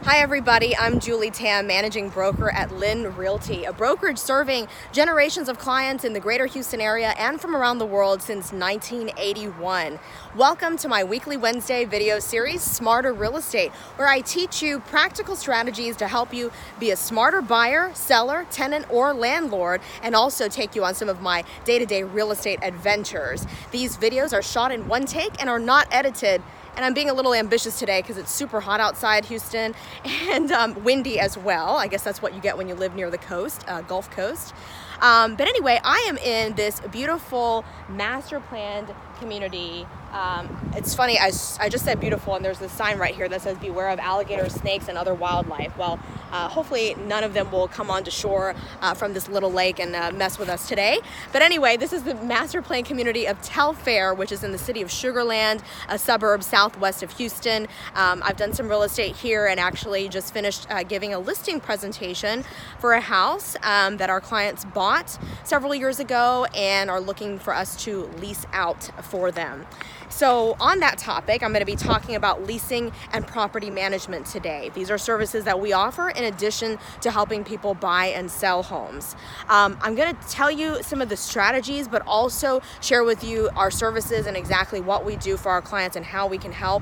Hi everybody, I'm Julie Tam, Managing Broker at Lynn Realty, a brokerage serving generations of clients in the greater Houston area and from around the world since 1981. Welcome to my weekly Wednesday video series, Smarter Real Estate, where I teach you practical strategies to help you be a smarter buyer, seller, tenant, or landlord, and also take you on some of my day-to-day real estate adventures. These videos are shot in one take and are not edited. And I'm being a little ambitious today because it's super hot outside Houston and windy as well. I guess that's what you get when you live near the coast, Gulf Coast. But anyway, I am in this beautiful master planned community. It's funny, I just said beautiful, and there's this sign right here that says beware of alligators, snakes, and other wildlife. Well, hopefully none of them will come onto shore from this little lake and mess with us today. But anyway, this is the master plan community of Telfair, which is in the city of Sugar Land, a suburb southwest of Houston. I've done some real estate here and actually just finished giving a listing presentation for a house that our clients bought several years ago and are looking for us to lease out for them. So on that topic, I'm going to be talking about leasing and property management today. These are services that we offer in addition to helping people buy and sell homes. I'm going to tell you some of the strategies, but also share with you our services and exactly what we do for our clients and how we can help.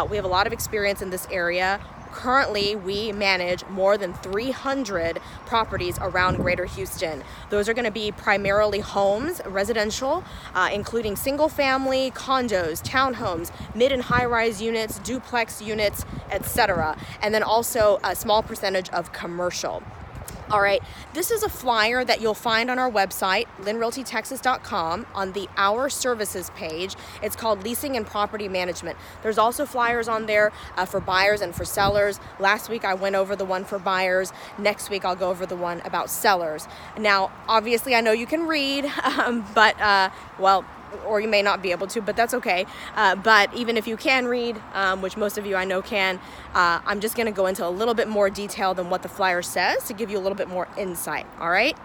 We have a lot of experience in this area. Currently, we manage more than 300 properties around Greater Houston. Those are going to be primarily homes, residential, including single family, condos, townhomes, mid and high-rise units, duplex units, etc. And then also a small percentage of commercial. All right, this is a flyer that you'll find on our website, lynnrealtytexas.com, on the Our Services page. It's called Leasing and Property Management. There's also flyers on there for buyers and for sellers. Last week I went over the one for buyers. Next week I'll go over the one about sellers. Now, obviously I know you can read, well, or you may not be able to, but that's okay. But even if you can read, which most of you I know can, I'm just going to go into a little bit more detail than what the flyer says to give you a little bit more insight, all right?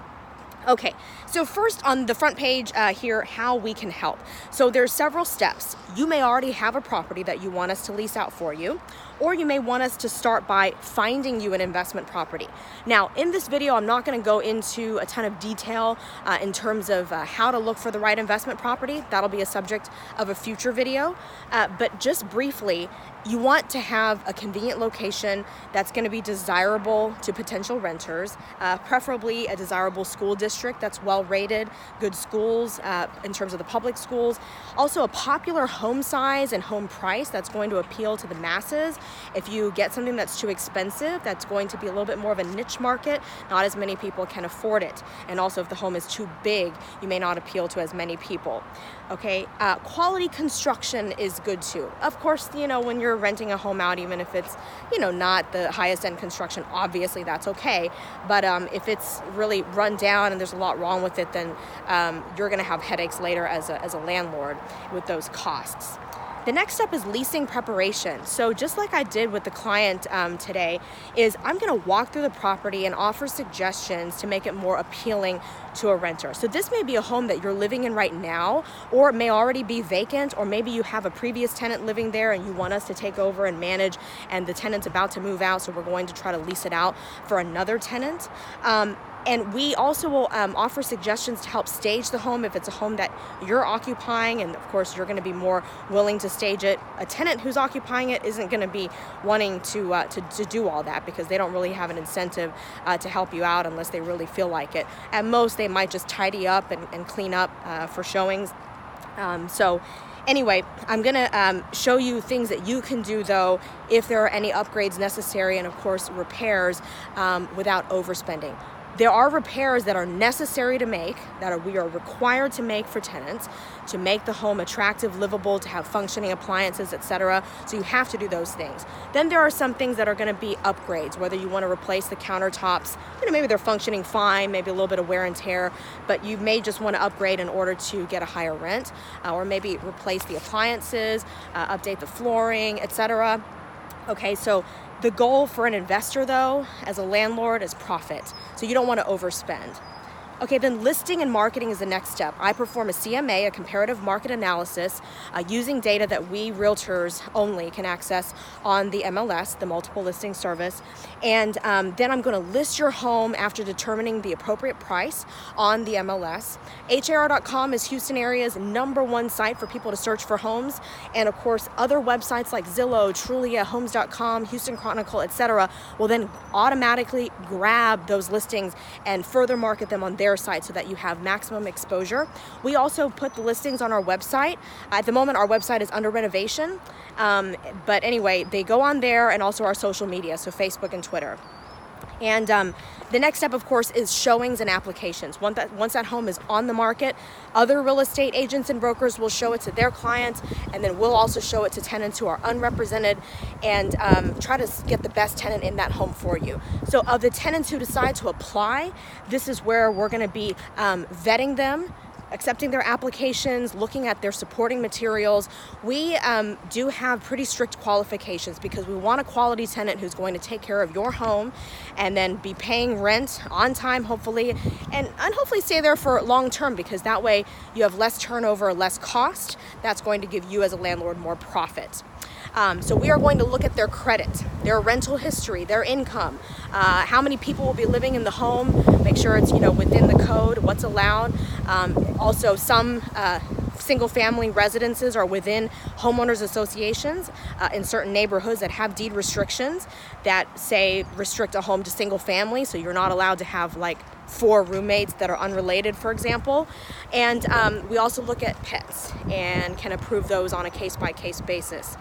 Okay, so first on the front page here, how we can help. So there's several steps. You may already have a property that you want us to lease out for you, or you may want us to start by finding you an investment property. Now, in this video, I'm not going to go into a ton of detail in terms of how to look for the right investment property. That'll be a subject of a future video. But just briefly, you want to have a convenient location that's going to be desirable to potential renters, preferably a desirable school district that's well rated, good schools in terms of the public schools. Also a popular home size and home price that's going to appeal to the masses. If you get something that's too expensive, that's going to be a little bit more of a niche market. Not as many people can afford it. And also if the home is too big, you may not appeal to as many people. Okay, quality construction is good too. Of course, you know, when you're renting a home out, even if it's, you know, not the highest end construction, obviously that's okay. But if it's really run down and there's a lot wrong with it, then you're going to have headaches later as a landlord with those costs. The next step is leasing preparation. So just like I did with the client today, is I'm going to walk through the property and offer suggestions to make it more appealing to a renter. So this may be a home that you're living in right now, or it may already be vacant, or maybe you have a previous tenant living there and you want us to take over and manage, and the tenant's about to move out, so we're going to try to lease it out for another tenant. And we also will offer suggestions to help stage the home if it's a home that you're occupying, and of course you're going to be more willing to stage it. A tenant who's occupying it isn't going to be wanting to do all that because they don't really have an incentive to help you out unless they really feel like it. At most, they might just tidy up and clean up for showings. So anyway, I'm going to show you things that you can do, though, if there are any upgrades necessary and, of course, repairs without overspending. There are repairs that are necessary to make, we are required to make for tenants to make the home attractive, livable, to have functioning appliances, etc. So you have to do those things. Then there are some things that are going to be upgrades, whether you want to replace the countertops, you know, maybe they're functioning fine, maybe a little bit of wear and tear, but you may just want to upgrade in order to get a higher rent, or maybe replace the appliances, update the flooring, etc. Okay, so the goal for an investor, though, as a landlord, is profit. So you don't want to overspend. Okay, then listing and marketing is the next step. I perform a CMA, a comparative market analysis, using data that we realtors only can access on the MLS, the multiple listing service. And then I'm going to list your home after determining the appropriate price on the MLS. HAR.com is Houston area's #1 site for people to search for homes. And of course, other websites like Zillow, Trulia, Homes.com, Houston Chronicle, etc. will then automatically grab those listings and further market them on their site so that you have maximum exposure. We also put the listings on our website. At the moment, our website is under renovation. But anyway, they go on there, and also our social media, so Facebook and Twitter. And the next step, of course, is showings and applications. Once that home is on the market, other real estate agents and brokers will show it to their clients, and then we'll also show it to tenants who are unrepresented and try to get the best tenant in that home for you. So of the tenants who decide to apply, this is where we're going to be vetting them, accepting their applications, looking at their supporting materials. We do have pretty strict qualifications because we want a quality tenant who's going to take care of your home and then be paying rent on time, hopefully, and hopefully stay there for long term, because that way you have less turnover, less cost. That's going to give you as a landlord more profit. So we are going to look at their credit, their rental history, their income, how many people will be living in the home, make sure it's within the code, what's allowed. Also, some single family residences are within homeowners associations in certain neighborhoods that have deed restrictions that say restrict a home to single family, so you're not allowed to have like 4 roommates that are unrelated, for example. And we also look at pets and can approve those on a case-by-case basis.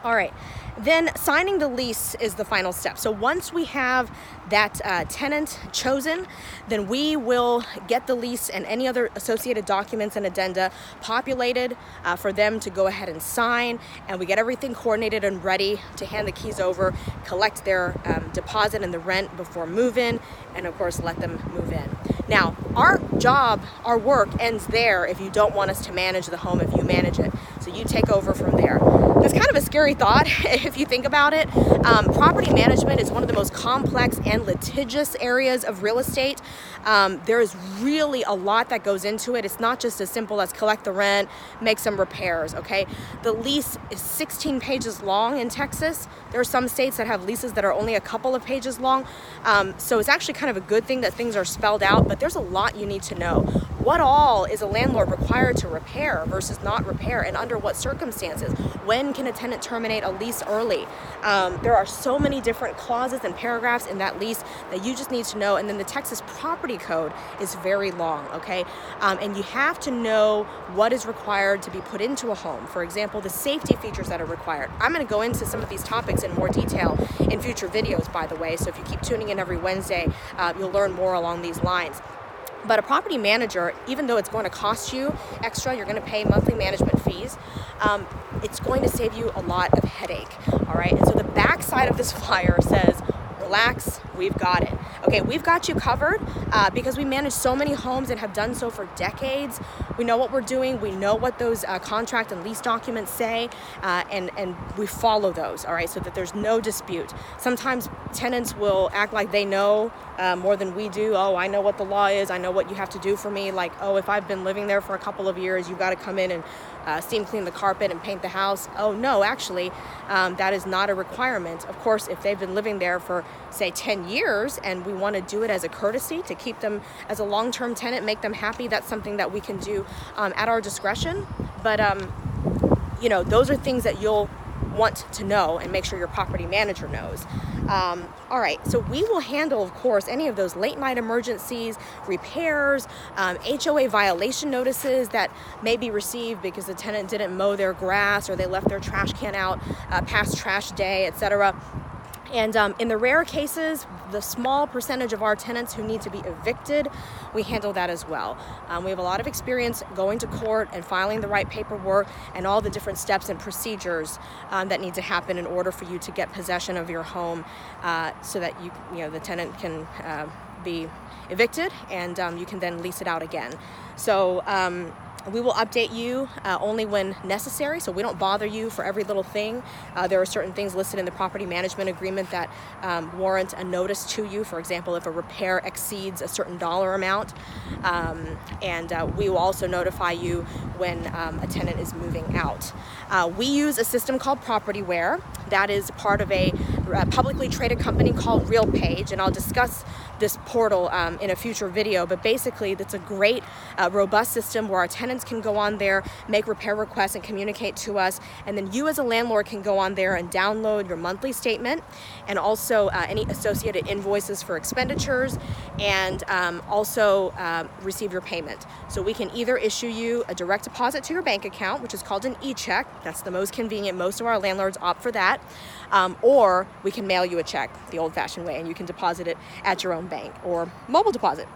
All right, then signing the lease is the final step. So once we have that tenant chosen, then we will get the lease and any other associated documents and addenda populated for them to go ahead and sign, and we get everything coordinated and ready to hand the keys over, collect their deposit and the rent before move-in, and of course let them move in. Now, our job, our work ends there if you don't want us to manage the home, if you manage it. So you take over from there. That's kind of a scary thought if you think about it. Property management is one of the most complex and litigious areas of real estate. There is really a lot that goes into it. It's not just as simple as collect the rent, make some repairs, okay? The lease is 16 pages long in Texas. There are some states that have leases that are only a couple of pages long. So it's actually kind of a good thing that things are spelled out, but there's a lot you need to know. What all is a landlord required to repair versus not repair, and under what circumstances? When can a tenant terminate a lease early? There are so many different clauses and paragraphs in that lease that you just need to know. And then the Texas Property Code is very long, okay? And you have to know what is required to be put into a home. For example, the safety features that are required. I'm going to go into some of these topics in more detail in future videos, by the way. So if you keep tuning in every Wednesday, you'll learn more along these lines. But a property manager, even though it's going to cost you extra, you're going to pay monthly management fees, it's going to save you a lot of headache, all right? And so the back side of this flyer says, relax, we've got it. Okay, we've got you covered because we manage so many homes and have done so for decades. We know what we're doing. We know what those contract and lease documents say, and we follow those, all right, so that there's no dispute. Sometimes tenants will act like they know more than we do. Oh, I know what the law is. I know what you have to do for me. Like, oh, if I've been living there for a couple of years, you've got to come in and steam clean the carpet and paint the house. Oh, no, actually, that is not a requirement. Of course, if they've been living there for, say, 10 years and we want to do it as a courtesy to keep them as a long-term tenant, make them happy, that's something that we can do at our discretion. But, those are things that you'll want to know and make sure your property manager knows. All right, so we will handle, of course, any of those late night emergencies, repairs, HOA violation notices that may be received because the tenant didn't mow their grass or they left their trash can out past trash day, etc. And in the rare cases, the small percentage of our tenants who need to be evicted, we handle that as well. We have a lot of experience going to court and filing the right paperwork and all the different steps and procedures that need to happen in order for you to get possession of your home so that the tenant can be evicted, and you can then lease it out again. So we will update you only when necessary, so we don't bother you for every little thing. There are certain things listed in the property management agreement that warrant a notice to you. For example, if a repair exceeds a certain dollar amount, and we will also notify you when a tenant is moving out. We use a system called Propertyware that is part of a publicly traded company called RealPage, and I'll discuss this portal in a future video, but basically it's a great robust system where our tenants can go on there, make repair requests and communicate to us, and then you as a landlord can go on there and download your monthly statement and also any associated invoices for expenditures, and also receive your payment. So we can either issue you a direct deposit to your bank account, which is called an e-check. That's the most convenient. Most of our landlords opt for that. Or we can mail you a check the old-fashioned way, and you can deposit it at your own bank or mobile deposit.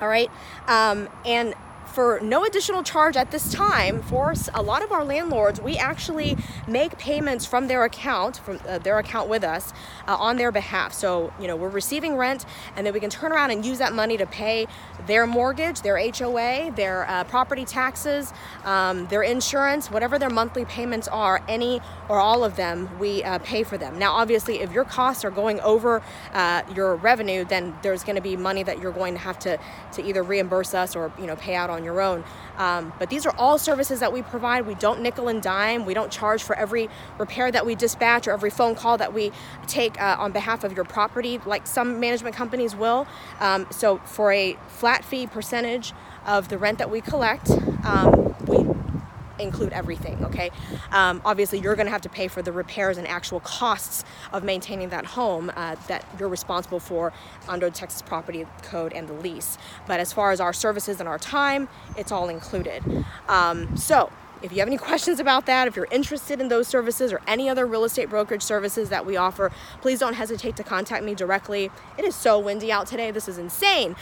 All right. And for no additional charge at this time, for a lot of our landlords, we actually make payments from their account, with us on their behalf. So, we're receiving rent, and then we can turn around and use that money to pay their mortgage, their HOA, their property taxes, their insurance, whatever their monthly payments are, any or all of them, we pay for them. Now, obviously, if your costs are going over your revenue, then there's going to be money that you're going to have to either reimburse us or pay out on your own. But these are all services that we provide. We don't nickel and dime. We don't charge for every repair that we dispatch or every phone call that we take on behalf of your property, like some management companies will. So for a flat fee percentage of the rent that we collect, we include everything, okay? Obviously, you're going to have to pay for the repairs and actual costs of maintaining that home that you're responsible for under the Texas Property Code and the lease. But as far as our services and our time, it's all included. So if you have any questions about that, if you're interested in those services or any other real estate brokerage services that we offer, please don't hesitate to contact me directly. It is so windy out today. This is insane.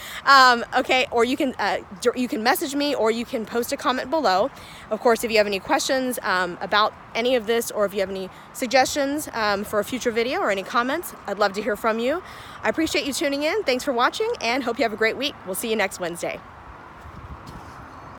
Okay, or you can message me, or you can post a comment below. Of course, if you have any questions about any of this, or if you have any suggestions for a future video or any comments, I'd love to hear from you. I appreciate you tuning in. Thanks for watching, and hope you have a great week. We'll see you next Wednesday.